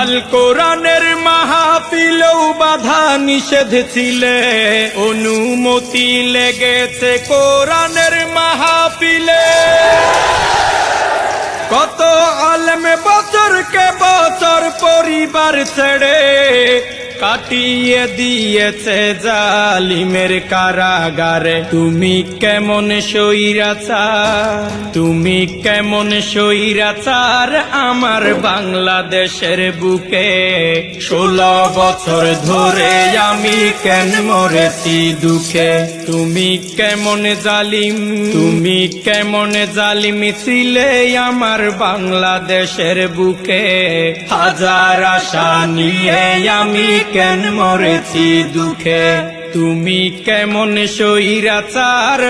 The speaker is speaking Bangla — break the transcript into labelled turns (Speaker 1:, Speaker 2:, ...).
Speaker 1: আল কোরআনের মাহফিলেও বাধা নিষেধ ছিলে, অনুমতি লেগেছে কোরআনের মাহফিলে। কত আলেম বছরকে বছর পরিবার ছেড়ে কাটিয়ে দিয়েছে জালিমের কারাগারে। তুমি কেমন স্বৈরাচার, তুমি কেমন স্বৈরাচার আমার বাংলাদেশের বুকে। 16 বছর ধরে আমি কেন মরেছি দুঃখে। তুমি কেমন জালিম, তুমি কেমন জালিম ছিলে আমার বাংলাদেশের বুকে। হাজার আশা নিয়ে আমি কেন মরেছি দুঃখে। তুমি কেমন স্বৈরাচার।